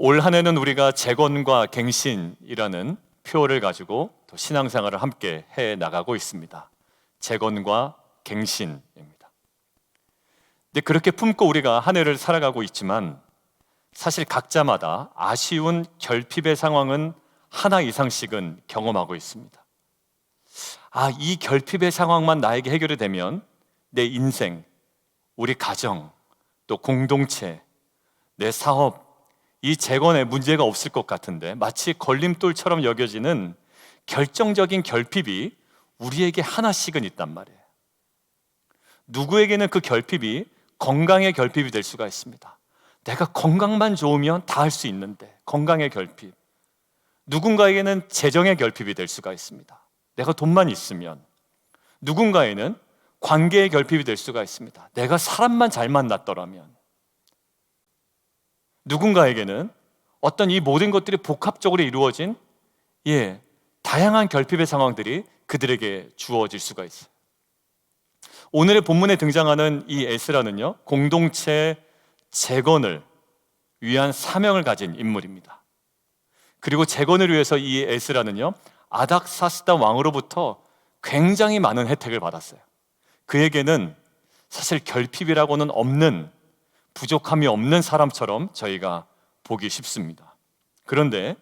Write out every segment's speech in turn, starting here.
올 한 해는 우리가 재건과 갱신이라는 표어를 가지고 또 신앙생활을 함께 해 나가고 있습니다. 재건과 갱신입니다. 근데 그렇게 품고 우리가 한 해를 살아가고 있지만 사실 각자마다 아쉬운 결핍의 상황은 하나 이상씩은 경험하고 있습니다. 이 결핍의 상황만 나에게 해결이 되면 내 인생, 우리 가정, 또 공동체, 내 사업, 이 재건에 문제가 없을 것 같은데 마치 걸림돌처럼 여겨지는 결정적인 결핍이 우리에게 하나씩은 있단 말이에요. 누구에게는 그 결핍이 건강의 결핍이 될 수가 있습니다. 내가 건강만 좋으면 다 할 수 있는데, 건강의 결핍. 누군가에게는 재정의 결핍이 될 수가 있습니다. 내가 돈만 있으면. 누군가에는 관계의 결핍이 될 수가 있습니다. 내가 사람만 잘 만났더라면. 누군가에게는 어떤 이 모든 것들이 복합적으로 이루어진 다양한 결핍의 상황들이 그들에게 주어질 수가 있어요. 오늘의 본문에 등장하는 이 에스라는요, 공동체 재건을 위한 사명을 가진 인물입니다. 그리고 재건을 위해서 이 에스라는요, 아닥사스다 왕으로부터 굉장히 많은 혜택을 받았어요. 그에게는 사실 결핍이라고는 없는, 부족함이 없는 사람처럼 저희가 보기 쉽습니다. 그런데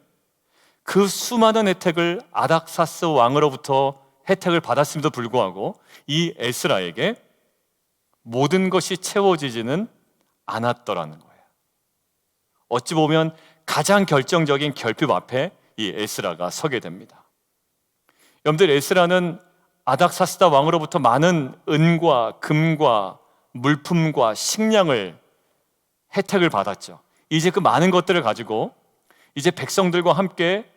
그 수많은 혜택을 아닥사스 왕으로부터 혜택을 받았음에도 불구하고 이 에스라에게 모든 것이 채워지지는 않았더라는 거예요. 어찌 보면 가장 결정적인 결핍 앞에 이 에스라가 서게 됩니다. 여러분들, 에스라는 아닥사스다 왕으로부터 많은 은과 금과 물품과 식량을 혜택을 받았죠. 이제 그 많은 것들을 가지고 이제 백성들과 함께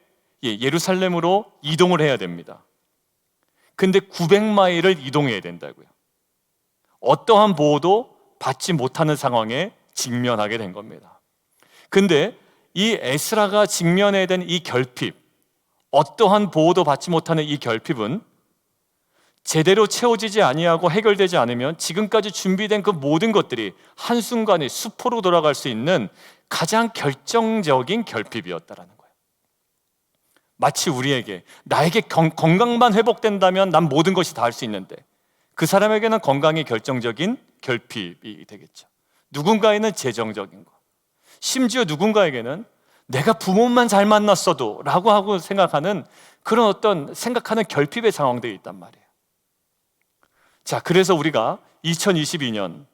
예루살렘으로 이동을 해야 됩니다. 근데 900마일을 이동해야 된다고요. 어떠한 보호도 받지 못하는 상황에 직면하게 된 겁니다. 근데 이 에스라가 직면해야 된 이 결핍, 어떠한 보호도 받지 못하는 이 결핍은 제대로 채워지지 아니하고 해결되지 않으면 지금까지 준비된 그 모든 것들이 한순간에 수포로 돌아갈 수 있는 가장 결정적인 결핍이었다라는 거예요. 마치 우리에게, 나에게 건강만 회복된다면 난 모든 것이 다 할 수 있는데 그 사람에게는 건강이 결정적인 결핍이 되겠죠. 누군가에는 재정적인 것, 심지어 누군가에게는 내가 부모만 잘 만났어도 라고 하고 생각하는 그런 어떤 생각하는 결핍의 상황들이 있단 말이에요. 자, 그래서 우리가 2022년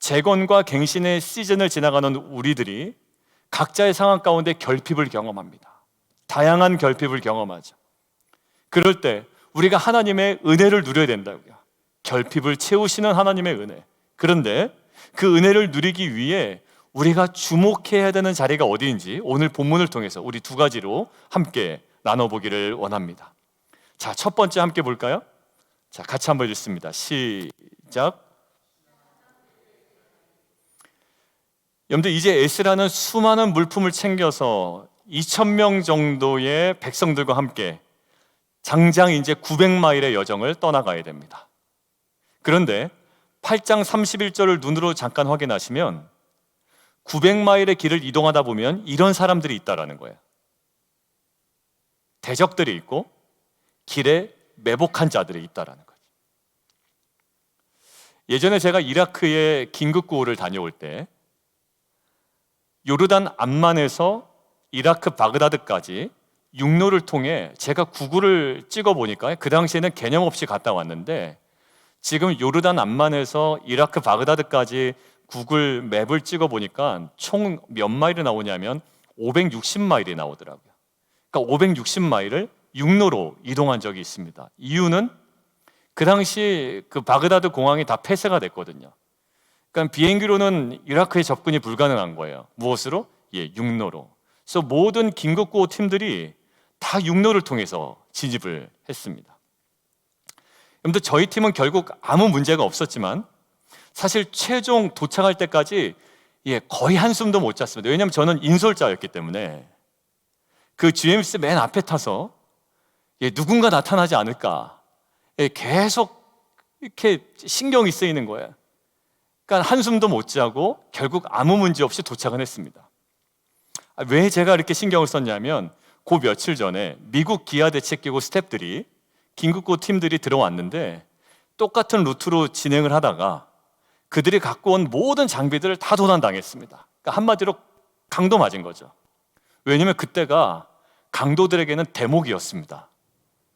재건과 갱신의 시즌을 지나가는 우리들이 각자의 상황 가운데 결핍을 경험합니다. 다양한 결핍을 경험하죠. 그럴 때 우리가 하나님의 은혜를 누려야 된다고요. 결핍을 채우시는 하나님의 은혜. 그런데 그 은혜를 누리기 위해 우리가 주목해야 되는 자리가 어디인지 오늘 본문을 통해서 우리 두 가지로 함께 나눠보기를 원합니다. 자, 첫 번째 함께 볼까요? 자, 같이 한번 읽습니다. 시작. 여러분들, 이제 에스라는 수많은 물품을 챙겨서 2,000명 정도의 백성들과 함께 장장 이제 900마일의 여정을 떠나가야 됩니다. 그런데 8장 31절을 눈으로 잠깐 확인하시면 900마일의 길을 이동하다 보면 이런 사람들이 있다라는 거예요. 대적들이 있고 길에 매복한 자들이 있다라는 거죠. 예전에 제가 이라크의 긴급구호를 다녀올 때 요르단 암만에서 이라크 바그다드까지 육로를 통해 제가 구글을 찍어보니까 그 당시에는 개념 없이 갔다 왔는데 지금 요르단 암만에서 이라크 바그다드까지 구글 맵을 찍어보니까 총 몇 마일이 나오냐면 560마일이 나오더라고요. 그러니까 560마일을 육로로 이동한 적이 있습니다. 이유는 그 당시 그 바그다드 공항이 다 폐쇄가 됐거든요. 그러니까 비행기로는 이라크에 접근이 불가능한 거예요. 무엇으로? 육로로. 그래서 모든 긴급구호 팀들이 다 육로를 통해서 진입을 했습니다. 여러분들, 저희 팀은 결국 아무 문제가 없었지만 사실 최종 도착할 때까지 거의 한숨도 못 잤습니다. 왜냐하면 저는 인솔자였기 때문에 그 GMC 맨 앞에 타서 누군가 나타나지 않을까 계속 이렇게 신경이 쓰이는 거예요. 그러니까 한숨도 못 자고 결국 아무 문제 없이 도착을 했습니다. 왜 제가 이렇게 신경을 썼냐면 그 며칠 전에 미국 기아대책기구 스태프들이 긴급구 팀들이 들어왔는데 똑같은 루트로 진행을 하다가 그들이 갖고 온 모든 장비들을 다 도난당했습니다. 그러니까 한마디로 강도 맞은 거죠. 왜냐하면 그때가 강도들에게는 대목이었습니다.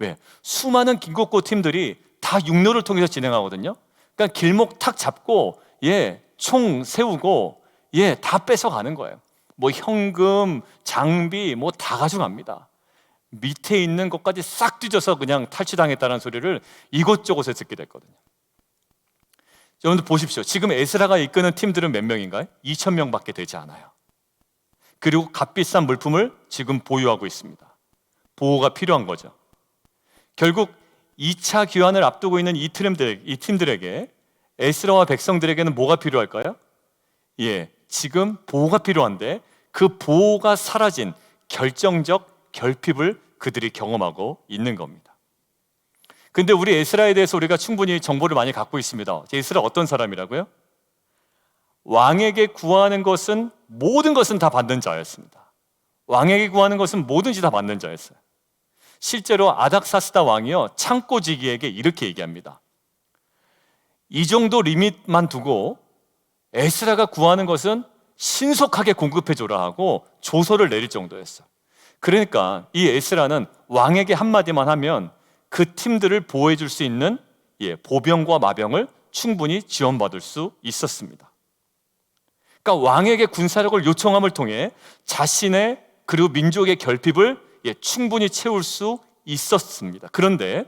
왜? 수많은 긴급구 팀들이 다 육로를 통해서 진행하거든요. 그러니까 길목 탁 잡고 총 세우고 다 뺏어가는 거예요. 뭐 현금, 장비 뭐 다 가져갑니다. 밑에 있는 것까지 싹 뒤져서 그냥 탈취당했다는 소리를 이곳저곳에 듣게 됐거든요. 여러분들 보십시오. 지금 에스라가 이끄는 팀들은 몇 명인가요? 2,000명밖에 되지 않아요. 그리고 값비싼 물품을 지금 보유하고 있습니다. 보호가 필요한 거죠. 결국 2차 귀환을 앞두고 있는 이 팀들에게 에스라와 백성들에게는 뭐가 필요할까요? 지금 보호가 필요한데 그 보호가 사라진 결정적 결핍을 그들이 경험하고 있는 겁니다. 근데 우리 에스라에 대해서 우리가 충분히 정보를 많이 갖고 있습니다. 에스라 어떤 사람이라고요? 왕에게 구하는 것은 모든 것은 다 받는 자였습니다. 왕에게 구하는 것은 뭐든지 다 받는 자였어요. 실제로 아닥사스다 왕이요 창고지기에게 이렇게 얘기합니다. 이 정도 리밋만 두고 에스라가 구하는 것은 신속하게 공급해줘라 하고 조서를 내릴 정도였어요. 그러니까 이 에스라는 왕에게 한마디만 하면 그 팀들을 보호해줄 수 있는 보병과 마병을 충분히 지원받을 수 있었습니다. 그러니까 왕에게 군사력을 요청함을 통해 자신의 그리고 민족의 결핍을 충분히 채울 수 있었습니다. 그런데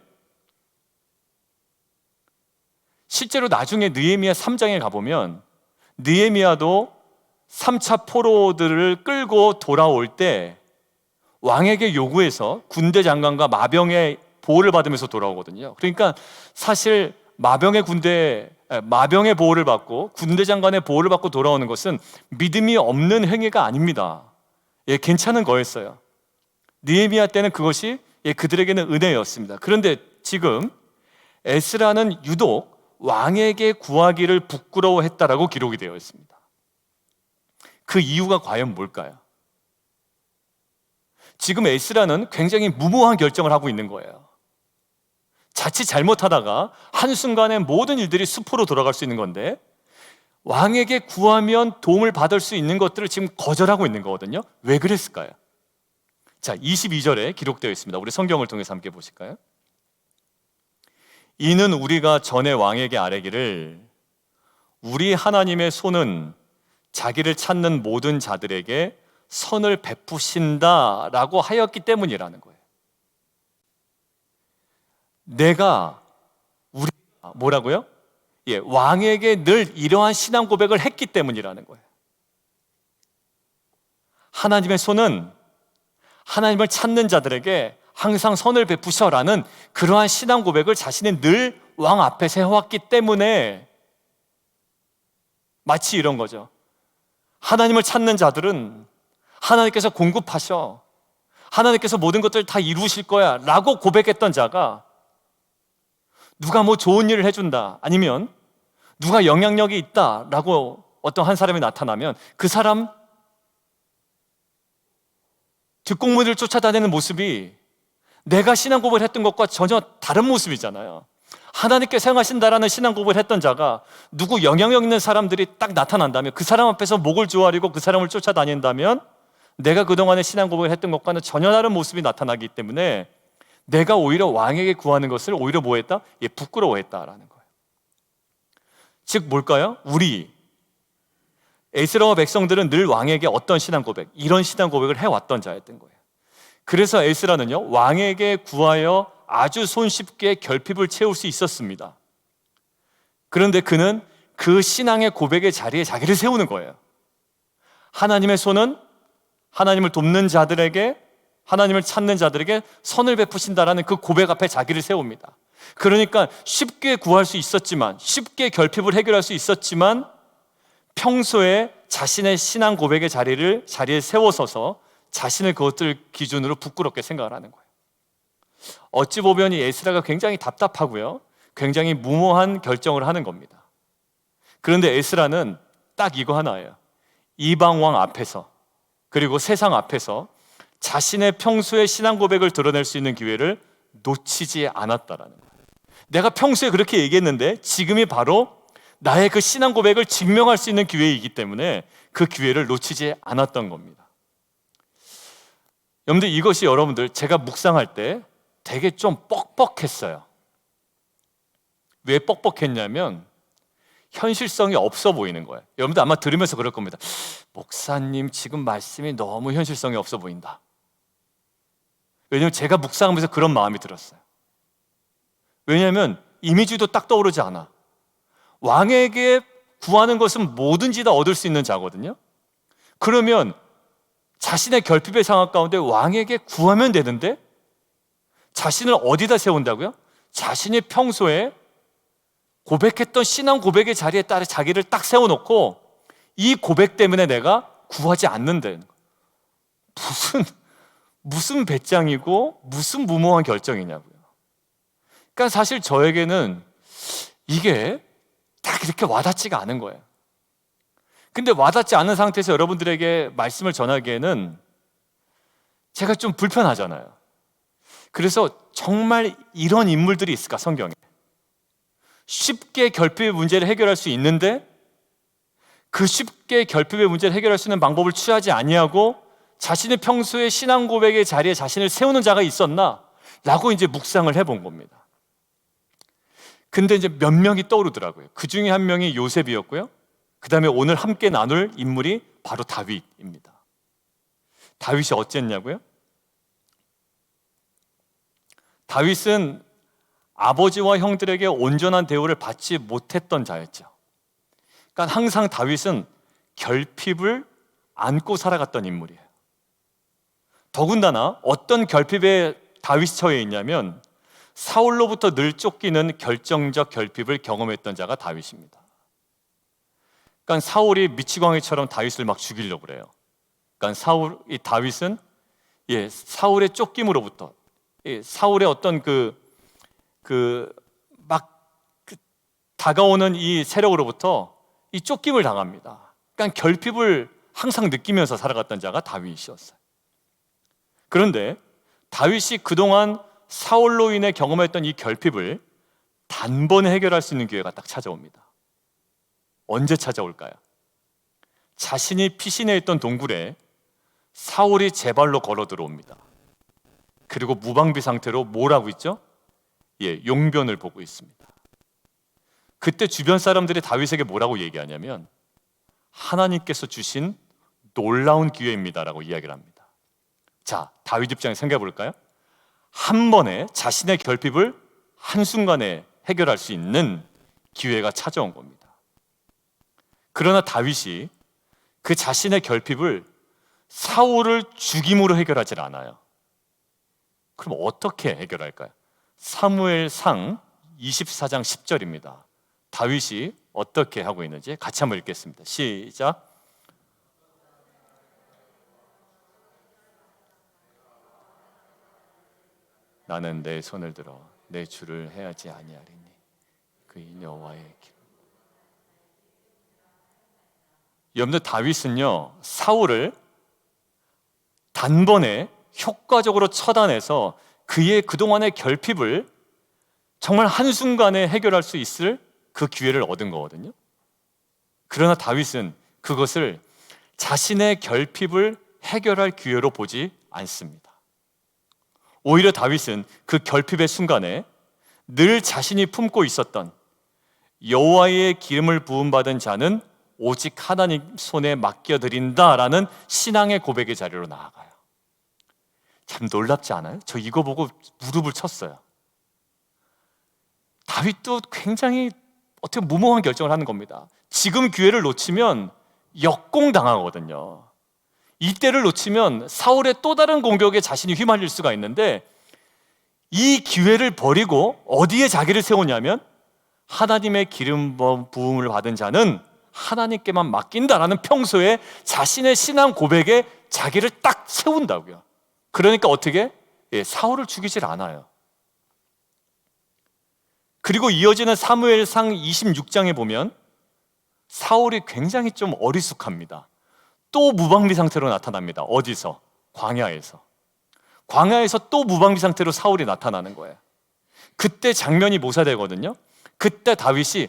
실제로 나중에 느헤미야 3장에 가보면 느헤미야도 3차 포로들을 끌고 돌아올 때 왕에게 요구해서 군대 장관과 마병의 보호를 받으면서 돌아오거든요. 그러니까 사실 마병의 보호를 받고 군대 장관의 보호를 받고 돌아오는 것은 믿음이 없는 행위가 아닙니다. 괜찮은 거였어요. 느헤미야 때는 그것이 그들에게는 은혜였습니다. 그런데 지금 에스라는 유독 왕에게 구하기를 부끄러워했다라고 기록이 되어 있습니다. 그 이유가 과연 뭘까요? 지금 에스라는 굉장히 무모한 결정을 하고 있는 거예요. 자칫 잘못하다가 한순간에 모든 일들이 수포로 돌아갈 수 있는 건데 왕에게 구하면 도움을 받을 수 있는 것들을 지금 거절하고 있는 거거든요. 왜 그랬을까요? 자, 22절에 기록되어 있습니다. 우리 성경을 통해서 함께 보실까요? 이는 우리가 전에 왕에게 아뢰기를 우리 하나님의 손은 자기를 찾는 모든 자들에게 선을 베푸신다라고 하였기 때문이라는 거예요. 우리가 뭐라고요? 왕에게 늘 이러한 신앙 고백을 했기 때문이라는 거예요. 하나님의 손은 하나님을 찾는 자들에게 항상 선을 베푸셔라는 그러한 신앙 고백을 자신이 늘 왕 앞에 세워왔기 때문에 마치 이런 거죠. 하나님을 찾는 자들은 하나님께서 공급하셔, 하나님께서 모든 것들을 다 이루실 거야 라고 고백했던 자가 누가 뭐 좋은 일을 해준다, 아니면 누가 영향력이 있다 라고 어떤 한 사람이 나타나면 그 사람 뒷공무니를 쫓아다니는 모습이 내가 신앙 고백을 했던 것과 전혀 다른 모습이잖아요. 하나님께 사용하신다라는 신앙 고백을 했던 자가 누구 영향력 있는 사람들이 딱 나타난다면 그 사람 앞에서 목을 조아리고 그 사람을 쫓아다닌다면 내가 그동안에 신앙 고백을 했던 것과는 전혀 다른 모습이 나타나기 때문에 내가 오히려 왕에게 구하는 것을 오히려 뭐했다? 부끄러워했다라는 거예요. 즉 뭘까요? 에스라와 백성들은 늘 왕에게 어떤 신앙 고백, 이런 신앙 고백을 해왔던 자였던 거예요. 그래서 에스라는요 왕에게 구하여 아주 손쉽게 결핍을 채울 수 있었습니다. 그런데 그는 그 신앙의 고백의 자리에 자기를 세우는 거예요. 하나님의 손은 하나님을 돕는 자들에게, 하나님을 찾는 자들에게 선을 베푸신다라는 그 고백 앞에 자기를 세웁니다. 그러니까 쉽게 구할 수 있었지만, 쉽게 결핍을 해결할 수 있었지만 평소에 자신의 신앙 고백의 자리에 세워서서 자신의 그것들 기준으로 부끄럽게 생각을 하는 거예요. 어찌 보면 이 에스라가 굉장히 답답하고요, 굉장히 무모한 결정을 하는 겁니다. 그런데 에스라는 딱 이거 하나예요. 이방 왕 앞에서 그리고 세상 앞에서 자신의 평소의 신앙 고백을 드러낼 수 있는 기회를 놓치지 않았다라는 거예요. 내가 평소에 그렇게 얘기했는데 지금이 바로 나의 그 신앙 고백을 증명할 수 있는 기회이기 때문에 그 기회를 놓치지 않았던 겁니다. 여러분들, 이것이 여러분들 제가 묵상할 때 되게 좀 뻑뻑했어요. 왜 뻑뻑했냐면 현실성이 없어 보이는 거예요. 여러분들 아마 들으면서 그럴 겁니다. 목사님, 지금 말씀이 너무 현실성이 없어 보인다. 왜냐하면 제가 묵상하면서 그런 마음이 들었어요. 왜냐하면 이미지도 딱 떠오르지 않아. 왕에게 구하는 것은 뭐든지 다 얻을 수 있는 자거든요. 그러면 자신의 결핍의 상황 가운데 왕에게 구하면 되는데 자신을 어디다 세운다고요? 자신이 평소에 고백했던 신앙 고백의 자리에 따라 자기를 딱 세워놓고 이 고백 때문에 내가 구하지 않는다는 거예요. 무슨 배짱이고 무슨 무모한 결정이냐고요. 그러니까 사실 저에게는 이게 딱 이렇게 와닿지가 않은 거예요. 근데 와닿지 않은 상태에서 여러분들에게 말씀을 전하기에는 제가 좀 불편하잖아요. 그래서 정말 이런 인물들이 있을까, 성경에? 쉽게 결핍의 문제를 해결할 수 있는데 그 쉽게 결핍의 문제를 해결할 수 있는 방법을 취하지 아니하고 자신의 평소의 신앙 고백의 자리에 자신을 세우는 자가 있었나? 라고 이제 묵상을 해본 겁니다. 근데 이제 몇 명이 떠오르더라고요. 그 중에 한 명이 요셉이었고요. 그 다음에 오늘 함께 나눌 인물이 바로 다윗입니다. 다윗이 어쨌냐고요? 다윗은 아버지와 형들에게 온전한 대우를 받지 못했던 자였죠. 그러니까 항상 다윗은 결핍을 안고 살아갔던 인물이에요. 더군다나 어떤 결핍에 다윗이 처해 있냐면 사울로부터 늘 쫓기는 결정적 결핍을 경험했던 자가 다윗입니다. 그러니까 사울이 미치광이처럼 다윗을 막 죽이려고 그래요. 그러니까 다윗은 사울의 쫓김으로부터 사울의 어떤 다가오는 이 세력으로부터 이 쫓김을 당합니다. 그러니까 결핍을 항상 느끼면서 살아갔던 자가 다윗이었어요. 그런데 다윗이 그동안 사울로 인해 경험했던 이 결핍을 단번에 해결할 수 있는 기회가 딱 찾아옵니다. 언제 찾아올까요? 자신이 피신해 있던 동굴에 사울이 제 발로 걸어 들어옵니다. 그리고 무방비 상태로 뭘 하고 있죠? 용변을 보고 있습니다. 그때 주변 사람들이 다윗에게 뭐라고 얘기하냐면 하나님께서 주신 놀라운 기회입니다라고 이야기를 합니다. 자, 다윗 입장에 생각해 볼까요? 한 번에 자신의 결핍을 한순간에 해결할 수 있는 기회가 찾아온 겁니다. 그러나 다윗이 그 자신의 결핍을 사울을 죽임으로 해결하지 않아요. 그럼 어떻게 해결할까요? 사무엘상 24장 10절입니다. 다윗이 어떻게 하고 있는지 같이 한번 읽겠습니다. 시작. 나는 내 손을 들어 내 주를 해하지 아니하리니 그의 여호와의 길. 여러분들, 다윗은요 사울을 단번에 효과적으로 처단해서 그의 그동안의 결핍을 정말 한순간에 해결할 수 있을 그 기회를 얻은 거거든요. 그러나 다윗은 그것을 자신의 결핍을 해결할 기회로 보지 않습니다. 오히려 다윗은 그 결핍의 순간에 늘 자신이 품고 있었던 여호와의 기름을 부음받은 자는 오직 하나님 손에 맡겨드린다라는 신앙의 고백의 자리로 나아가요. 참 놀랍지 않아요? 저 이거 보고 무릎을 쳤어요. 다윗도 굉장히 어떻게 무모한 결정을 하는 겁니다. 지금 기회를 놓치면 역공당하거든요. 이때를 놓치면 사울의 또 다른 공격에 자신이 휘말릴 수가 있는데 이 기회를 버리고 어디에 자기를 세우냐면 하나님의 기름 부음을 받은 자는 하나님께만 맡긴다라는 평소에 자신의 신앙 고백에 자기를 딱 세운다고요. 그러니까 어떻게? 사울을 죽이질 않아요. 그리고 이어지는 사무엘상 26장에 보면 사울이 굉장히 좀 어리숙합니다. 또 무방비 상태로 나타납니다. 어디서? 광야에서. 광야에서 또 무방비 상태로 사울이 나타나는 거예요. 그때 장면이 묘사되거든요. 그때 다윗이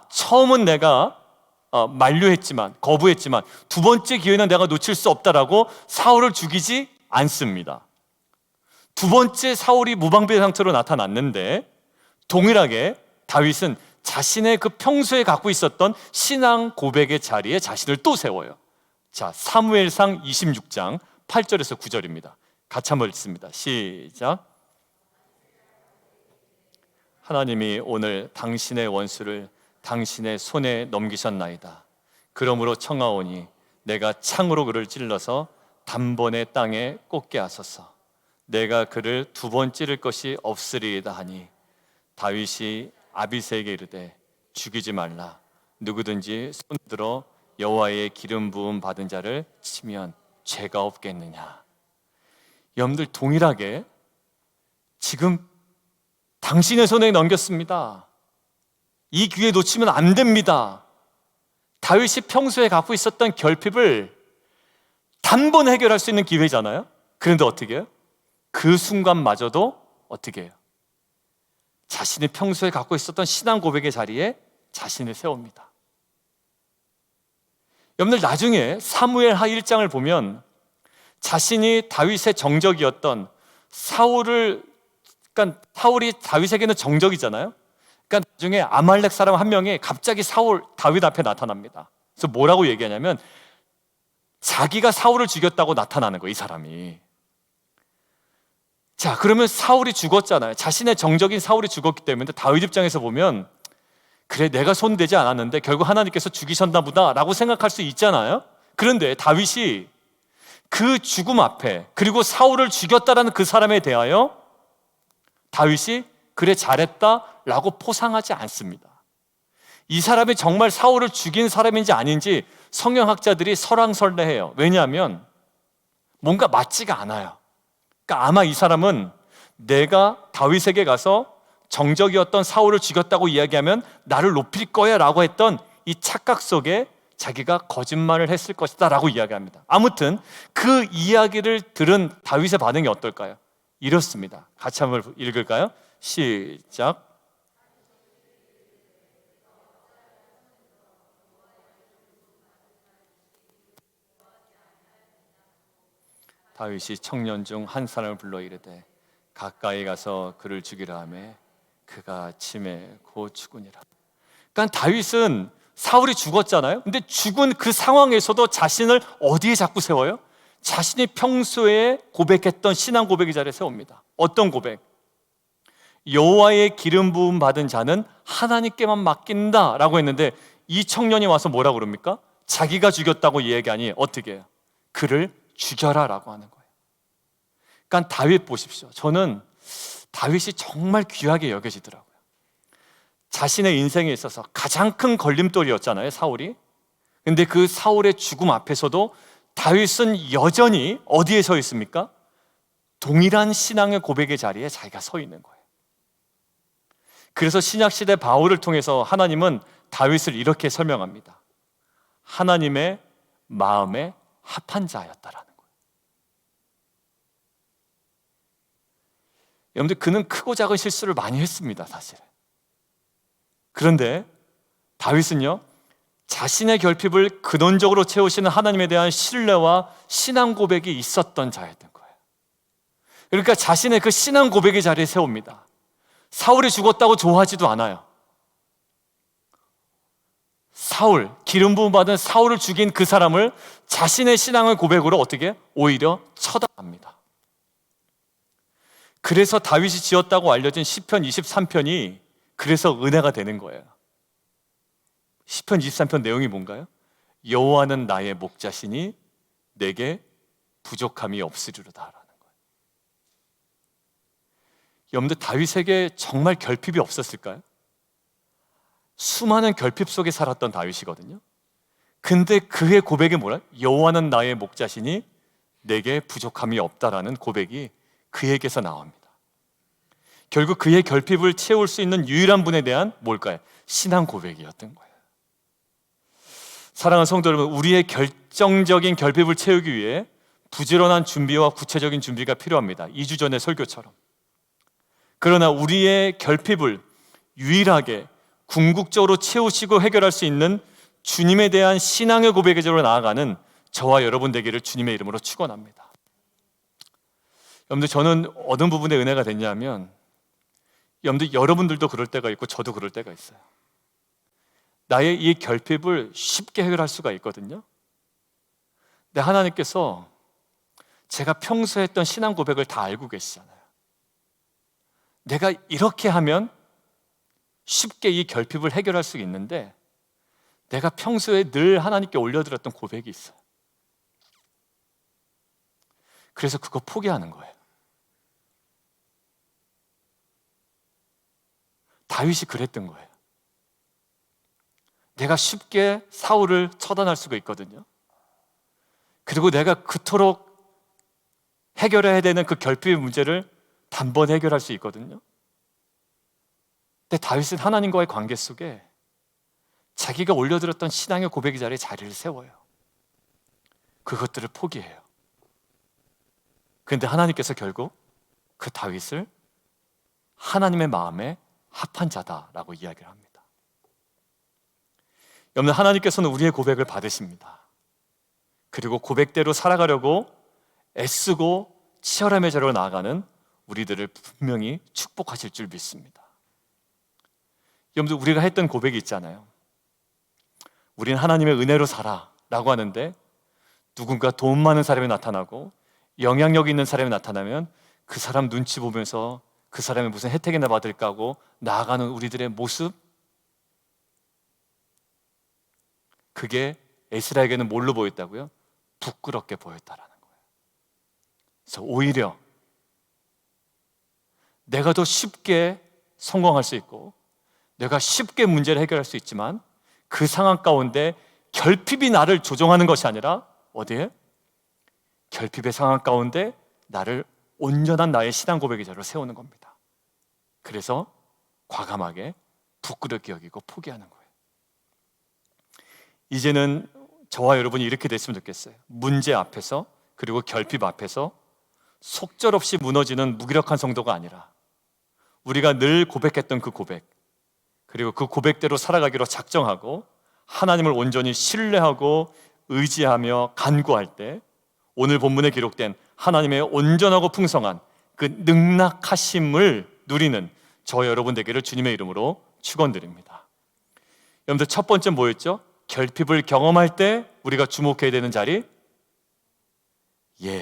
처음은 내가 만류했지만, 거부했지만 두 번째 기회는 내가 놓칠 수 없다라고 사울을 죽이지 않습니다. 두 번째 사울이 무방비 상태로 나타났는데 동일하게 다윗은 자신의 그 평소에 갖고 있었던 신앙 고백의 자리에 자신을 또 세워요. 자, 사무엘상 26장 8절에서 9절입니다. 같이 한번 읽습니다. 시작. 하나님이 오늘 당신의 원수를 당신의 손에 넘기셨나이다. 그러므로 청하오니 내가 창으로 그를 찔러서 단번에 땅에 꽂게 하소서. 내가 그를 두 번 찌를 것이 없으리이다 하니 다윗이 아비새에게 이르되 죽이지 말라. 누구든지 손들어 여호와의 기름 부음 받은 자를 치면 죄가 없겠느냐. 여러분들 동일하게 지금 당신의 손에 넘겼습니다. 이 기회 놓치면 안 됩니다. 다윗이 평소에 갖고 있었던 결핍을 단번에 해결할 수 있는 기회잖아요. 그런데 어떻게 해요? 그 순간마저도 어떻게 해요? 자신이 평소에 갖고 있었던 신앙 고백의 자리에 자신을 세웁니다. 여러분들 나중에 사무엘하 1장을 보면 자신이 다윗의 정적이었던 사울이 다윗에게는 정적이잖아요. 그러니까 나중에 아말렉 사람 한 명이 갑자기 다윗 앞에 나타납니다. 그래서 뭐라고 얘기하냐면 자기가 사울을 죽였다고 나타나는 거예요, 이 사람이. 자, 그러면 사울이 죽었잖아요. 자신의 정적인 사울이 죽었기 때문에 다윗 입장에서 보면 그래, 내가 손대지 않았는데 결국 하나님께서 죽이셨나 보다 라고 생각할 수 있잖아요. 그런데 다윗이 그 죽음 앞에, 그리고 사울을 죽였다라는 그 사람에 대하여 다윗이 그래 잘했다 라고 포상하지 않습니다. 이 사람이 정말 사울을 죽인 사람인지 아닌지 성경학자들이 설왕설래해요. 왜냐하면 뭔가 맞지가 않아요. 그러니까 아마 이 사람은 내가 다윗에게 가서 정적이었던 사울을 죽였다고 이야기하면 나를 높일 거야 라고 했던 이 착각 속에 자기가 거짓말을 했을 것이다 라고 이야기합니다. 아무튼 그 이야기를 들은 다윗의 반응이 어떨까요? 이렇습니다. 같이 한번 읽을까요? 시작. 다윗이 청년 중 한 사람을 불러 이르되 가까이 가서 그를 죽이라 하매 그가 침에 곧 죽으니라. 그러니까 다윗은 사울이 죽었잖아요. 근데 죽은 그 상황에서도 자신을 어디에 자꾸 세워요? 자신이 평소에 고백했던 신앙 고백의 자리에 세웁니다. 어떤 고백? 여호와의 기름 부음 받은 자는 하나님께만 맡긴다 라고 했는데 이 청년이 와서 뭐라고 그럽니까? 자기가 죽였다고 얘기하니 어떻게 해요? 그를 죽여라 라고 하는 거예요. 그러니까 다윗 보십시오. 저는 다윗이 정말 귀하게 여겨지더라고요. 자신의 인생에 있어서 가장 큰 걸림돌이었잖아요, 사울이. 근데 그 사울의 죽음 앞에서도 다윗은 여전히 어디에 서 있습니까? 동일한 신앙의 고백의 자리에 자기가 서 있는 거예요. 그래서 신약시대 바울을 통해서 하나님은 다윗을 이렇게 설명합니다. 하나님의 마음에 합한 자였다라는 거예요. 여러분들, 그는 크고 작은 실수를 많이 했습니다, 사실. 그런데 다윗은요, 자신의 결핍을 근원적으로 채우시는 하나님에 대한 신뢰와 신앙 고백이 있었던 자였던 거예요. 그러니까 자신의 그 신앙 고백의 자리에 세웁니다. 사울이 죽었다고 좋아하지도 않아요. 사울, 기름 부음 받은 사울을 죽인 그 사람을 자신의 신앙의 고백으로 어떻게? 오히려 처단합니다. 그래서 다윗이 지었다고 알려진 시편 23편이 그래서 은혜가 되는 거예요. 시편 23편 내용이 뭔가요? 여호와는 나의 목자시니 내게 부족함이 없으리로다라는 거예요. 여러분들, 다윗에게 정말 결핍이 없었을까요? 수많은 결핍 속에 살았던 다윗이거든요. 근데 그의 고백이 뭐라? 여호와는 나의 목자시니 내게 부족함이 없다라는 고백이 그에게서 나옵니다. 결국 그의 결핍을 채울 수 있는 유일한 분에 대한 뭘까요? 신앙 고백이었던 거예요. 사랑하는 성도 여러분, 우리의 열정적인 결핍을 채우기 위해 부지런한 준비와 구체적인 준비가 필요합니다. 2주 전의 설교처럼. 그러나 우리의 결핍을 유일하게 궁극적으로 채우시고 해결할 수 있는 주님에 대한 신앙의 고백의 자로 나아가는 저와 여러분 되기를 주님의 이름으로 축원합니다. 여러분들, 저는 어느 부분에 은혜가 됐냐면, 여러분들, 여러분들도 그럴 때가 있고 저도 그럴 때가 있어요. 나의 이 결핍을 쉽게 해결할 수가 있거든요. 근데 하나님께서 제가 평소에 했던 신앙 고백을 다 알고 계시잖아요. 내가 이렇게 하면 쉽게 이 결핍을 해결할 수 있는데, 내가 평소에 늘 하나님께 올려드렸던 고백이 있어요. 그래서 그거 포기하는 거예요. 다윗이 그랬던 거예요. 내가 쉽게 사울을 처단할 수가 있거든요. 그리고 내가 그토록 해결해야 되는 그 결핍의 문제를 단번에 해결할 수 있거든요. 근데 다윗은 하나님과의 관계 속에 자기가 올려드렸던 신앙의 고백의 자리에 자리를 세워요. 그것들을 포기해요. 그런데 하나님께서 결국 그 다윗을 하나님의 마음에 합한 자다라고 이야기를 합니다. 여러분, 하나님께서는 우리의 고백을 받으십니다. 그리고 고백대로 살아가려고 애쓰고 치열함의 자리로 나아가는 우리들을 분명히 축복하실 줄 믿습니다. 여러분들, 우리가 했던 고백이 있잖아요. 우린 하나님의 은혜로 살아 라고 하는데, 누군가 돈 많은 사람이 나타나고 영향력 있는 사람이 나타나면 그 사람 눈치 보면서 그 사람이 무슨 혜택이나 받을까 하고 나아가는 우리들의 모습, 그게 에스라에게는 뭘로 보였다고요? 부끄럽게 보였다라는 거예요. 그래서 오히려 내가 더 쉽게 성공할 수 있고 내가 쉽게 문제를 해결할 수 있지만, 그 상황 가운데 결핍이 나를 조종하는 것이 아니라 어디에? 결핍의 상황 가운데 나를 온전한 나의 신앙 고백의 자로 세우는 겁니다. 그래서 과감하게 부끄럽게 여기고 포기하는 거예요. 이제는 저와 여러분이 이렇게 됐으면 좋겠어요. 문제 앞에서, 그리고 결핍 앞에서 속절없이 무너지는 무기력한 성도가 아니라, 우리가 늘 고백했던 그 고백, 그리고 그 고백대로 살아가기로 작정하고 하나님을 온전히 신뢰하고 의지하며 간구할 때, 오늘 본문에 기록된 하나님의 온전하고 풍성한 그 능락하심을 누리는 저와 여러분 되기를 주님의 이름으로 축원드립니다. 여러분들, 첫 번째 뭐였죠? 결핍을 경험할 때 우리가 주목해야 되는 자리,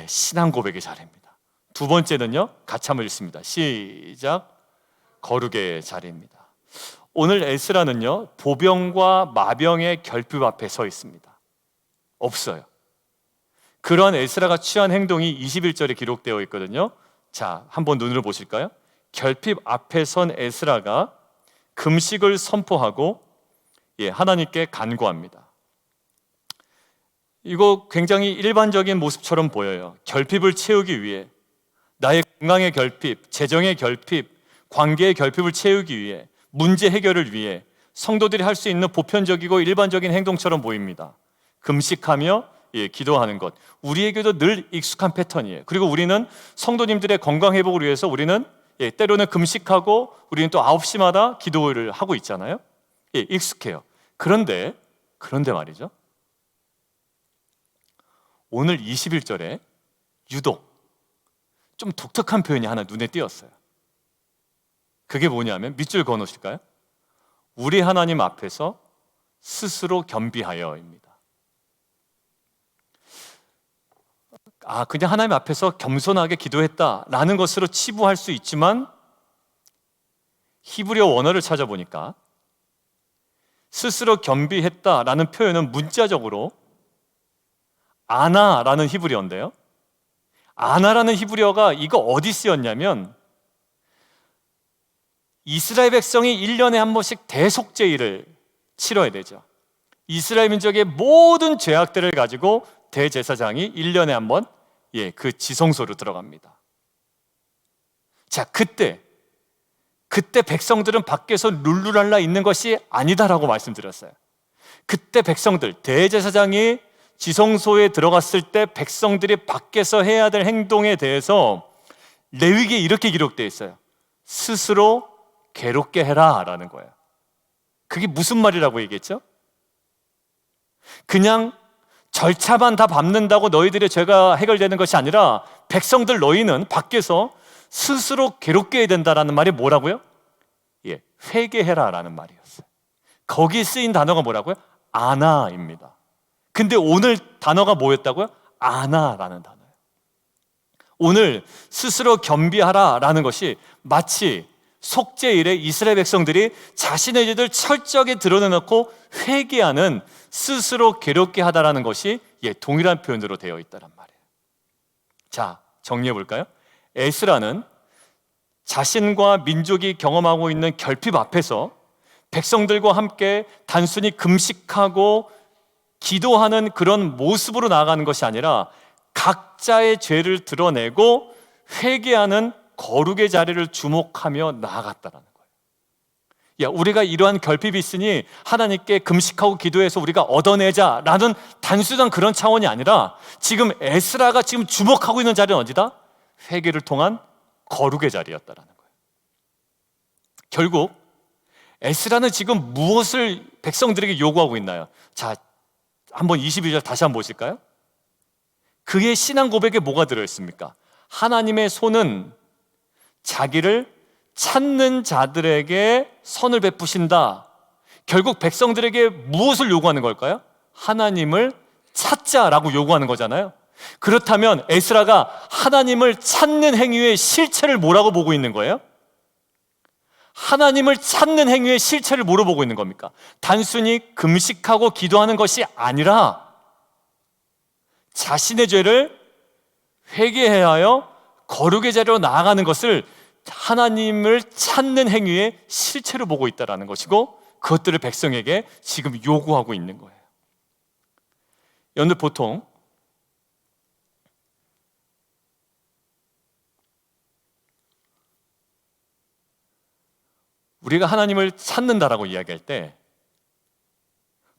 신앙 고백의 자리입니다. 두 번째는요, 같이 한번 읽습니다. 시작. 거룩의 자리입니다. 오늘 에스라는요, 보병과 마병의 결핍 앞에 서 있습니다. 없어요. 그러한 에스라가 취한 행동이 21절에 기록되어 있거든요. 자, 한번 눈으로 보실까요? 결핍 앞에 선 에스라가 금식을 선포하고 하나님께 간구합니다. 이거 굉장히 일반적인 모습처럼 보여요. 결핍을 채우기 위해, 나의 건강의 결핍, 재정의 결핍, 관계의 결핍을 채우기 위해, 문제 해결을 위해 성도들이 할 수 있는 보편적이고 일반적인 행동처럼 보입니다. 금식하며 기도하는 것, 우리에게도 늘 익숙한 패턴이에요. 그리고 우리는 성도님들의 건강 회복을 위해서 우리는 때로는 금식하고 우리는 또 9시마다 기도를 하고 있잖아요. 익숙해요. 그런데 말이죠, 오늘 21절에 유독 좀 독특한 표현이 하나 눈에 띄었어요. 그게 뭐냐면, 밑줄 그어 놓으실까요? 우리 하나님 앞에서 스스로 겸비하여입니다. 그냥 하나님 앞에서 겸손하게 기도했다라는 것으로 치부할 수 있지만, 히브리어 원어를 찾아보니까 스스로 겸비했다라는 표현은 문자적으로 아나라는 히브리어인데요, 아나라는 히브리어가 이거 어디 쓰였냐면, 이스라엘 백성이 1년에 한 번씩 대속죄일을 치러야 되죠. 이스라엘 민족의 모든 죄악들을 가지고 대제사장이 1년에 한 번 그 지성소로 들어갑니다. 자, 그때 백성들은 밖에서 룰루랄라 있는 것이 아니다라고 말씀드렸어요. 그때 백성들, 대제사장이 지성소에 들어갔을 때 백성들이 밖에서 해야 될 행동에 대해서 레위기에 이렇게 기록되어 있어요. 스스로 괴롭게 해라 라는 거예요. 그게 무슨 말이라고 얘기했죠? 그냥 절차만 다 밟는다고 너희들의 죄가 해결되는 것이 아니라 백성들 너희는 밖에서 스스로 괴롭게 해야 된다라는 말이 뭐라고요? 예, 회개해라 라는 말이었어요. 거기 쓰인 단어가 뭐라고요? 아나입니다. 근데 오늘 단어가 뭐였다고요? 아나라는 단어예요. 오늘 스스로 겸비하라 라는 것이 마치 속죄일에 이스라엘 백성들이 자신의 죄를 철저하게 드러내놓고 회개하는, 스스로 괴롭게 하다라는 것이 동일한 표현으로 되어 있다란 말이에요. 자, 정리해 볼까요? 에스라는 자신과 민족이 경험하고 있는 결핍 앞에서 백성들과 함께 단순히 금식하고 기도하는 그런 모습으로 나아가는 것이 아니라 각자의 죄를 드러내고 회개하는 거룩의 자리를 주목하며 나아갔다라는 거예요. 야, 우리가 이러한 결핍이 있으니 하나님께 금식하고 기도해서 우리가 얻어내자라는 단순한 그런 차원이 아니라 지금 에스라가 지금 주목하고 있는 자리는 어디다? 회개를 통한 거룩의 자리였다라는 거예요. 결국 에스라는 지금 무엇을 백성들에게 요구하고 있나요? 자, 한번 22절 다시 한번 보실까요? 그의 신앙 고백에 뭐가 들어있습니까? 하나님의 손은 자기를 찾는 자들에게 선을 베푸신다. 결국 백성들에게 무엇을 요구하는 걸까요? 하나님을 찾자라고 요구하는 거잖아요. 그렇다면 에스라가 하나님을 찾는 행위의 실체를 뭐라고 보고 있는 거예요? 하나님을 찾는 행위의 실체를 뭐로 보고 있는 겁니까? 단순히 금식하고 기도하는 것이 아니라 자신의 죄를 회개해야 하여 거룩의 자리로 나아가는 것을 하나님을 찾는 행위의 실체로 보고 있다는 것이고, 그것들을 백성에게 지금 요구하고 있는 거예요. 여러분들 보통 우리가 하나님을 찾는다라고 이야기할 때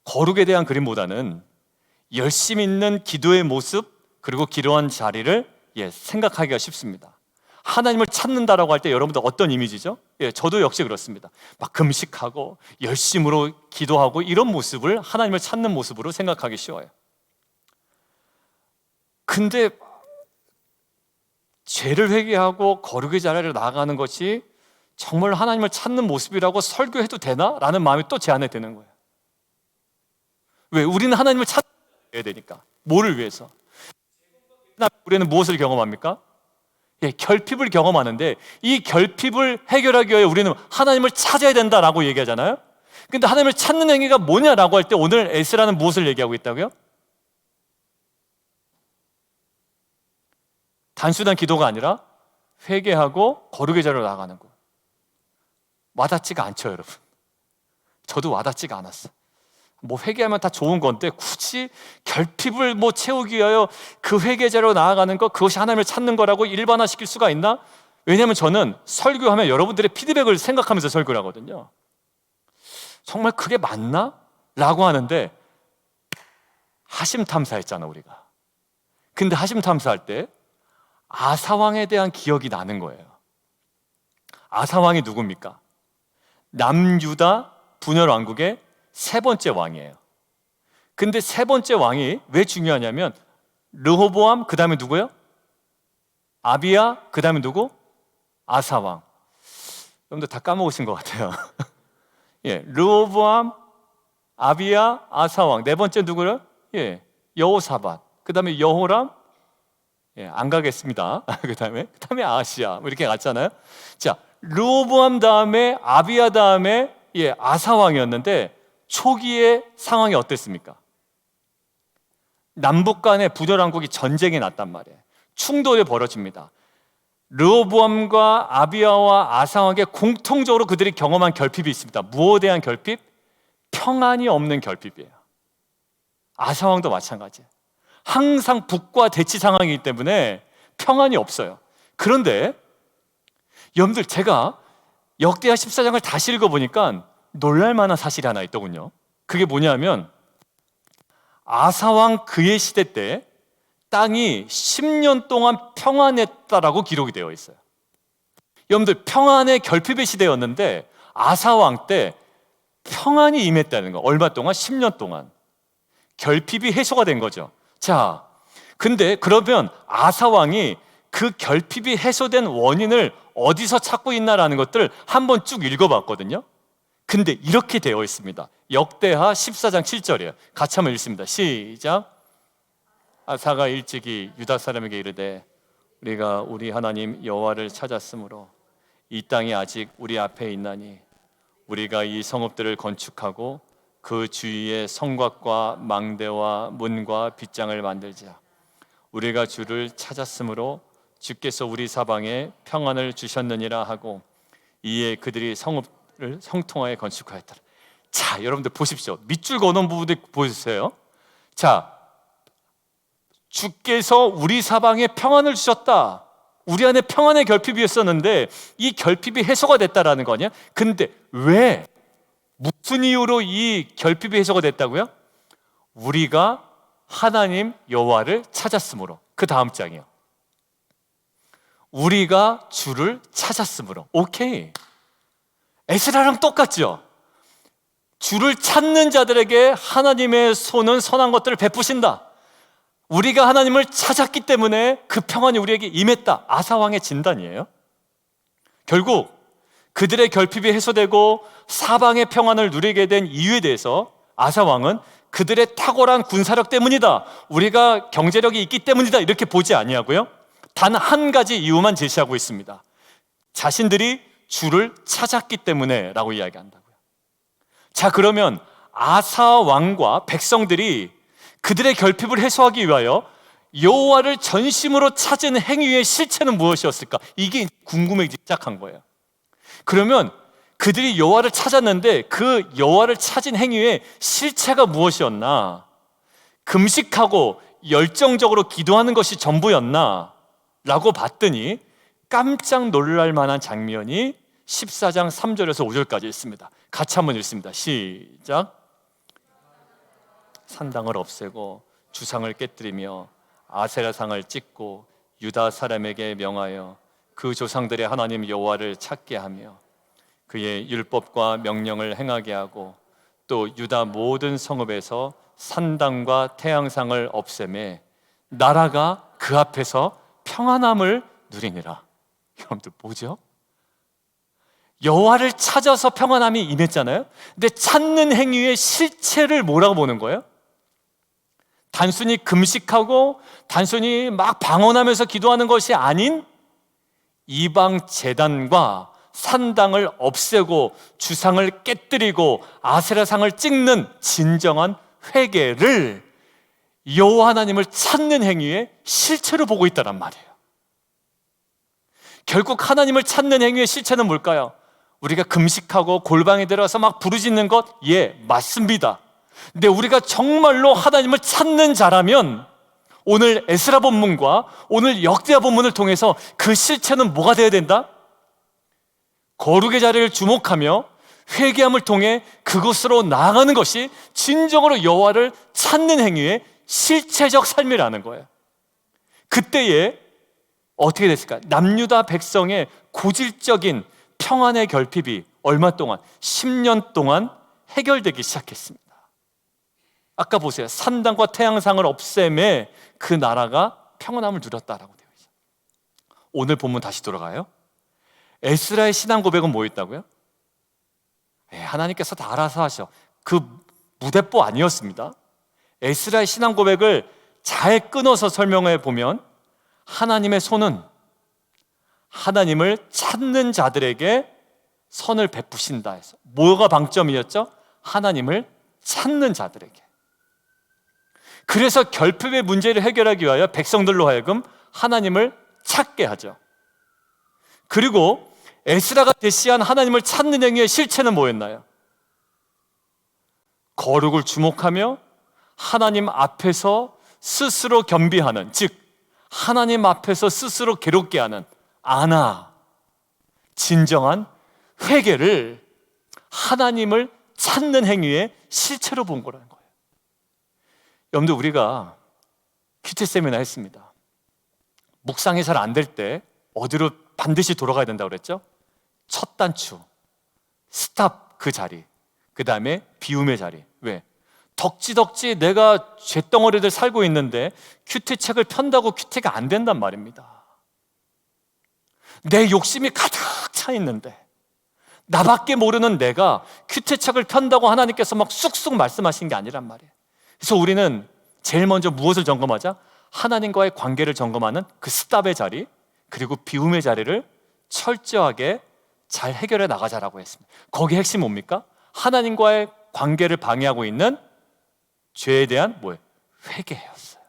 거룩에 대한 그림보다는 열심 있는 기도의 모습, 그리고 기도한 자리를 생각하기가 쉽습니다. 하나님을 찾는다라고 할 때 여러분들 어떤 이미지죠? 저도 역시 그렇습니다. 막 금식하고 열심으로 기도하고 이런 모습을 하나님을 찾는 모습으로 생각하기 쉬워요. 근데 죄를 회개하고 거룩의 자리를 나아가는 것이 정말 하나님을 찾는 모습이라고 설교해도 되나? 라는 마음이 또 제 안에 드는 거예요. 왜? 우리는 하나님을 찾아야 되니까. 뭐를 위해서? 우리는 무엇을 경험합니까? 결핍을 경험하는데 이 결핍을 해결하기 위해 우리는 하나님을 찾아야 된다라고 얘기하잖아요. 근데 하나님을 찾는 행위가 뭐냐라고 할 때 오늘 에스라는 무엇을 얘기하고 있다고요? 단순한 기도가 아니라 회개하고 거룩의 자리로 나아가는 거. 와닿지가 않죠, 여러분. 저도 와닿지가 않았어. 뭐 회개하면 다 좋은 건데 굳이 결핍을 채우기 위하여 그 회개자로 나아가는 것, 그것이 하나님을 찾는 거라고 일반화시킬 수가 있나? 왜냐하면 저는 설교하면 여러분들의 피드백을 생각하면서 설교를 하거든요. 정말 그게 맞나? 라고 하는데 하심탐사했잖아, 우리가. 근데 하심탐사할 때 아사왕에 대한 기억이 나는 거예요. 아사왕이 누굽니까? 남유다 분열 왕국의 세 번째 왕이에요. 근데 세 번째 왕이 왜 중요하냐면 르호보암, 그 다음에 누구요? 아비야, 그 다음에 누구? 아사왕. 여러분들 다 까먹으신 것 같아요. 르호보암, 아비야, 아사왕. 네 번째 누구요? 여호사밧. 그 다음에 여호람. 안 가겠습니다. 그 다음에 아시야. 이렇게 갔잖아요. 자, 르호보암 다음에 아비야 다음에 아사왕이었는데 초기의 상황이 어땠습니까? 남북 간의 분열왕국이 전쟁이 났단 말이에요. 충돌이 벌어집니다. 르호보암과 아비야와 아사왕에게 공통적으로 그들이 경험한 결핍이 있습니다. 무엇에 대한 결핍? 평안이 없는 결핍이에요. 아사왕도 마찬가지예요. 항상 북과 대치 상황이기 때문에 평안이 없어요. 그런데 여러분들, 제가 역대하 14장을 다시 읽어보니까 놀랄만한 사실이 하나 있더군요. 그게 뭐냐면 아사왕 그의 시대 때 땅이 10년 동안 평안했다라고 기록이 되어 있어요. 여러분들, 평안의 결핍의 시대였는데 아사왕 때 평안이 임했다는 거. 얼마 동안? 10년 동안 결핍이 해소가 된 거죠. 자, 근데 그러면 아사왕이 그 결핍이 해소된 원인을 어디서 찾고 있나라는 것들을 한번 쭉 읽어봤거든요. 근데 이렇게 되어 있습니다. 역대하 14장 7절이에요. 같이 한번 읽습니다. 시작. 아사가 일찍이 유다 사람에게 이르되 우리가 우리 하나님 여호와를 찾았으므로 이 땅이 아직 우리 앞에 있나니 우리가 이 성읍들을 건축하고 그 주위에 성곽과 망대와 문과 빗장을 만들자. 우리가 주를 찾았으므로 주께서 우리 사방에 평안을 주셨느니라 하고 이에 그들이 성읍을 형통하게 건축하였더라. 자, 여러분들 보십시오. 밑줄 그어놓은 부분들 보세요. 자, 주께서 우리 사방에 평안을 주셨다. 우리 안에 평안의 결핍이 있었는데 이 결핍이 해소가 됐다라는 거 아니야? 근데 왜? 무슨 이유로 이 결핍이 해소가 됐다고요? 우리가 하나님 여호와를 찾았으므로. 그 다음 장이요. 우리가 주를 찾았으므로. 오케이. 에스라랑 똑같죠? 주를 찾는 자들에게 하나님의 손은 선한 것들을 베푸신다. 우리가 하나님을 찾았기 때문에 그 평안이 우리에게 임했다. 아사왕의 진단이에요. 결국 그들의 결핍이 해소되고 사방의 평안을 누리게 된 이유에 대해서 아사왕은 그들의 탁월한 군사력 때문이다, 우리가 경제력이 있기 때문이다, 이렇게 보지 아니하고요, 단 한 가지 이유만 제시하고 있습니다. 자신들이 주를 찾았기 때문에 라고 이야기한다고요. 자, 그러면 아사 왕과 백성들이 그들의 결핍을 해소하기 위하여 여호와를 전심으로 찾은 행위의 실체는 무엇이었을까? 이게 궁금해지기 시작한 거예요. 그러면 그들이 여호와를 찾았는데 그 여호와를 찾은 행위의 실체가 무엇이었나? 금식하고 열정적으로 기도하는 것이 전부였나? 라고 봤더니 깜짝 놀랄 만한 장면이 14장 3절에서 5절까지 있습니다. 같이 한번 읽습니다. 시작. 산당을 없애고 주상을 깨뜨리며 아세라상을 찢고 유다 사람에게 명하여 그 조상들의 하나님 여호와를 찾게 하며 그의 율법과 명령을 행하게 하고 또 유다 모든 성읍에서 산당과 태양상을 없애매 나라가 그 앞에서 평안함을 누리니라. 여러분들 뭐죠? 여호와를 찾아서 평안함이 임했잖아요. 근데 찾는 행위의 실체를 뭐라고 보는 거예요? 단순히 금식하고 단순히 막 방언하면서 기도하는 것이 아닌 이방 제단과 산당을 없애고 주상을 깨뜨리고 아세라상을 찍는 진정한 회개를 여호와 하나님을 찾는 행위의 실체로 보고 있다란 말이에요. 결국 하나님을 찾는 행위의 실체는 뭘까요? 우리가 금식하고 골방에 들어서 막 부르짖는 것? 예, 맞습니다. 근데 우리가 정말로 하나님을 찾는 자라면 오늘 에스라 본문과 오늘 역대하 본문을 통해서 그 실체는 뭐가 되어야 된다? 거룩의 자리를 주목하며 회개함을 통해 그곳으로 나아가는 것이 진정으로 여호와를 찾는 행위의 실체적 삶이라는 거예요. 그때에 어떻게 됐을까? 남유다 백성의 고질적인 평안의 결핍이 얼마 동안? 10년 동안 해결되기 시작했습니다. 아까 보세요. 산당과 태양상을 없애매 그 나라가 평안함을 누렸다라고 되어 있어요. 오늘 본문 다시 돌아가요. 에스라의 신앙 고백은 뭐였다고요? 하나님께서 다 알아서 하셔. 그 무대뽀 아니었습니다. 에스라의 신앙 고백을 잘 끊어서 설명해 보면 하나님의 손은 하나님을 찾는 자들에게 선을 베푸신다 해서 뭐가 방점이었죠? 하나님을 찾는 자들에게. 그래서 결핍의 문제를 해결하기 위하여 백성들로 하여금 하나님을 찾게 하죠. 그리고 에스라가 제시한 하나님을 찾는 행위의 실체는 뭐였나요? 거룩을 주목하며 하나님 앞에서 스스로 겸비하는, 즉 하나님 앞에서 스스로 괴롭게 하는 진정한 회개를 하나님을 찾는 행위의 실체로 본 거라는 거예요. 여러분들, 우리가 큐티 세미나 했습니다. 묵상이 잘 안 될 때 어디로 반드시 돌아가야 된다고 그랬죠? 첫 단추, 스탑, 그 자리. 그 다음에 비움의 자리. 왜? 덕지덕지 내가 쇳덩어리들 살고 있는데 큐티 책을 편다고 큐티가 안 된단 말입니다. 내 욕심이 가득 차 있는데 나밖에 모르는 내가 큐티 책을 편다고 하나님께서 막 쑥쑥 말씀하신 게 아니란 말이에요. 그래서 우리는 제일 먼저 무엇을 점검하자? 하나님과의 관계를 점검하는 그 스탑의 자리, 그리고 비움의 자리를 철저하게 잘 해결해 나가자라고 했습니다. 거기에 핵심이 뭡니까? 하나님과의 관계를 방해하고 있는 죄에 대한 회개였어요.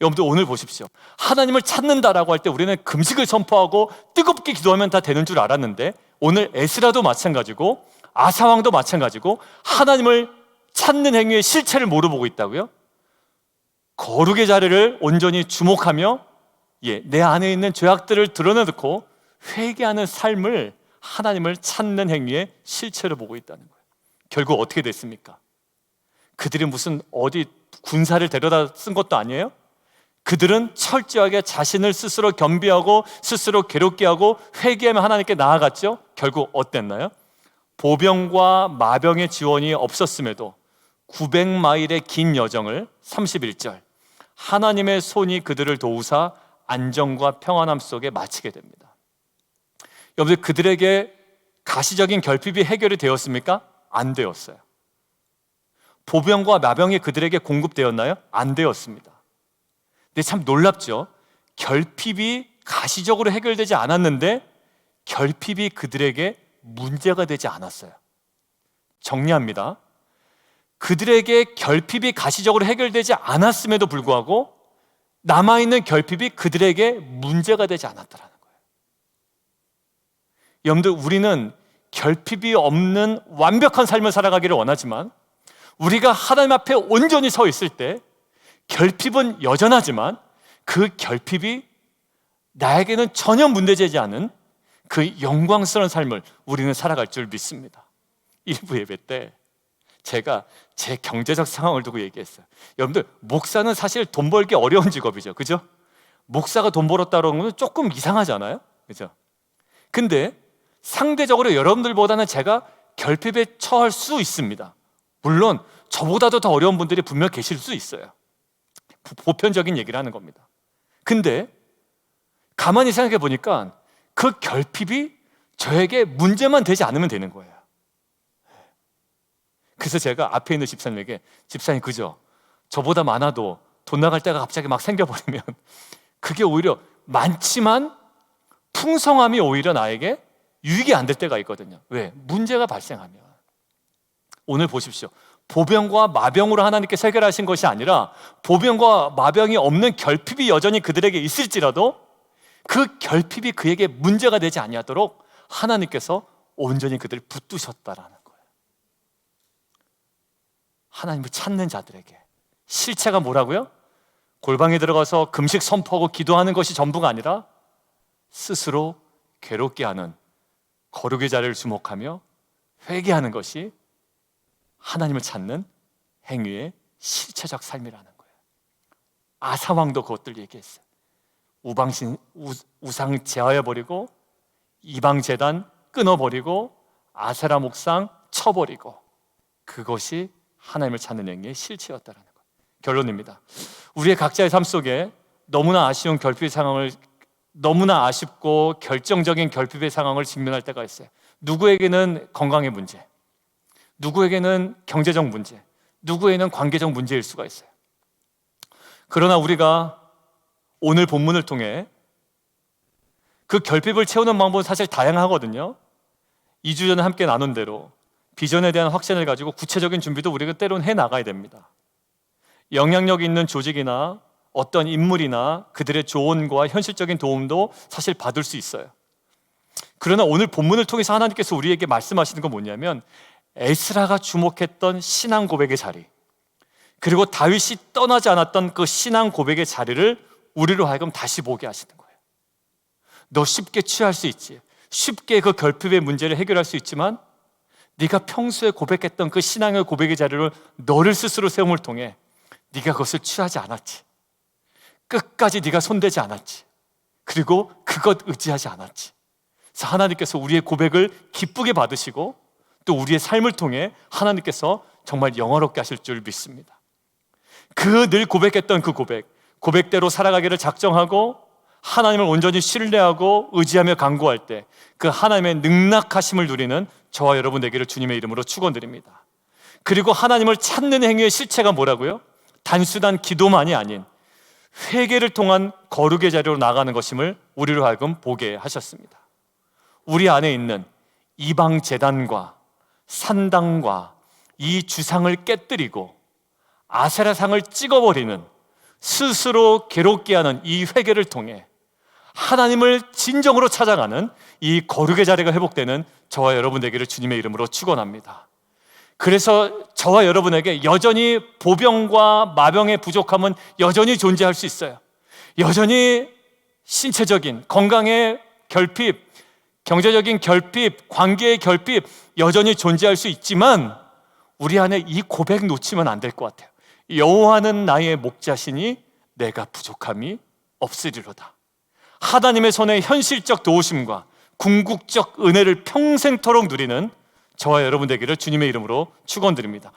여러분들, 오늘 보십시오. 하나님을 찾는다라고 할 때 우리는 금식을 선포하고 뜨겁게 기도하면 다 되는 줄 알았는데, 오늘 에스라도 마찬가지고 아사왕도 마찬가지고 하나님을 찾는 행위의 실체를 모르고 있다고요? 거룩의 자리를 온전히 주목하며 내 안에 있는 죄악들을 드러내놓고 회개하는 삶을 하나님을 찾는 행위의 실체로 보고 있다는 거예요. 결국 어떻게 됐습니까? 그들이 무슨 어디 군사를 데려다 쓴 것도 아니에요? 그들은 철저하게 자신을 스스로 겸비하고 스스로 괴롭게 하고 회개하며 하나님께 나아갔죠. 결국 어땠나요? 보병과 마병의 지원이 없었음에도 900마일의 긴 여정을 31절 하나님의 손이 그들을 도우사 안정과 평안함 속에 마치게 됩니다. 여러분들, 그들에게 가시적인 결핍이 해결이 되었습니까? 안 되었어요. 보병과 마병이 그들에게 공급되었나요? 안 되었습니다. 근데 참 놀랍죠? 결핍이 가시적으로 해결되지 않았는데 결핍이 그들에게 문제가 되지 않았어요. 정리합니다. 그들에게 결핍이 가시적으로 해결되지 않았음에도 불구하고 남아있는 결핍이 그들에게 문제가 되지 않았다는 거예요. 여러분들, 우리는 결핍이 없는 완벽한 삶을 살아가기를 원하지만 우리가 하나님 앞에 온전히 서 있을 때 결핍은 여전하지만 그 결핍이 나에게는 전혀 문제되지 않은 그 영광스러운 삶을 우리는 살아갈 줄 믿습니다. 일부 예배 때 제가 제 경제적 상황을 두고 얘기했어요. 여러분들, 목사는 사실 돈 벌기 어려운 직업이죠. 그죠? 목사가 돈 벌었다는 건 조금 이상하잖아요. 그죠? 근데 상대적으로 여러분들보다는 제가 결핍에 처할 수 있습니다. 물론 저보다도 더 어려운 분들이 분명 계실 수 있어요. 보편적인 얘기를 하는 겁니다. 근데 가만히 생각해 보니까 그 결핍이 저에게 문제만 되지 않으면 되는 거예요. 그래서 제가 앞에 있는 집사님에게, 집사님, 그죠? 저보다 많아도 돈 나갈 때가 갑자기 막 생겨버리면 그게 오히려 많지만 풍성함이 오히려 나에게 유익이 안 될 때가 있거든요. 왜? 문제가 발생하면. 오늘 보십시오. 보병과 마병으로 하나님께서 해결하신 것이 아니라 보병과 마병이 없는 결핍이 여전히 그들에게 있을지라도 그 결핍이 그에게 문제가 되지 아니하도록 하나님께서 온전히 그들을 붙드셨다라는 거예요. 하나님을 찾는 자들에게 실체가 뭐라고요? 골방에 들어가서 금식 선포하고 기도하는 것이 전부가 아니라 스스로 괴롭게 하는 거룩의 자리를 주목하며 회개하는 것이 하나님을 찾는 행위의 실체적 삶이라는 거예요. 아사왕도 그것들 얘기했어요. 우상 제하여버리고 이방 제단 끊어버리고 아세라 목상 쳐버리고, 그것이 하나님을 찾는 행위의 실체였다는 거예요. 결론입니다. 우리의 각자의 삶 속에 너무나 아쉬운 결핍의 상황을, 너무나 아쉽고 결정적인 결핍의 상황을 직면할 때가 있어요. 누구에게는 건강의 문제, 누구에게는 경제적 문제, 누구에게는 관계적 문제일 수가 있어요. 그러나 우리가 오늘 본문을 통해 그 결핍을 채우는 방법은 사실 다양하거든요. 2주 전에 함께 나눈 대로 비전에 대한 확신을 가지고 구체적인 준비도 우리가 때로는 해나가야 됩니다. 영향력 있는 조직이나 어떤 인물이나 그들의 조언과 현실적인 도움도 사실 받을 수 있어요. 그러나 오늘 본문을 통해서 하나님께서 우리에게 말씀하시는 건 뭐냐면, 에스라가 주목했던 신앙 고백의 자리, 그리고 다윗이 떠나지 않았던 그 신앙 고백의 자리를 우리로 하여금 다시 보게 하시는 거예요. 너 쉽게 취할 수 있지, 쉽게 그 결핍의 문제를 해결할 수 있지만 네가 평소에 고백했던 그 신앙의 고백의 자리를 너를 스스로 세움을 통해 네가 그것을 취하지 않았지. 끝까지 네가 손대지 않았지. 그리고 그것 의지하지 않았지. 그래서 하나님께서 우리의 고백을 기쁘게 받으시고 또 우리의 삶을 통해 하나님께서 정말 영화롭게 하실 줄 믿습니다. 그 늘 고백했던 그 고백대로 살아가기를 작정하고 하나님을 온전히 신뢰하고 의지하며 간구할 때 그 하나님의 능락하심을 누리는 저와 여러분 되기를 주님의 이름으로 축원드립니다. 그리고 하나님을 찾는 행위의 실체가 뭐라고요? 단순한 기도만이 아닌 회개를 통한 거룩의 자리로 나가는 것임을 우리로 하여금 보게 하셨습니다. 우리 안에 있는 이방 제단과 산당과 이 주상을 깨뜨리고 아세라상을 찍어버리는, 스스로 괴롭게 하는 이 회개를 통해 하나님을 진정으로 찾아가는 이 거룩의 자리가 회복되는 저와 여러분 되기를 주님의 이름으로 축원합니다. 그래서 저와 여러분에게 여전히 보병과 마병의 부족함은 여전히 존재할 수 있어요. 여전히 신체적인 건강의 결핍, 경제적인 결핍, 관계의 결핍 여전히 존재할 수 있지만 우리 안에 이 고백 놓치면 안 될 것 같아요. 여호와는 나의 목자시니 내가 부족함이 없으리로다. 하나님의 손에 현실적 도우심과 궁극적 은혜를 평생토록 누리는 저와 여러분 되기를 주님의 이름으로 축원드립니다.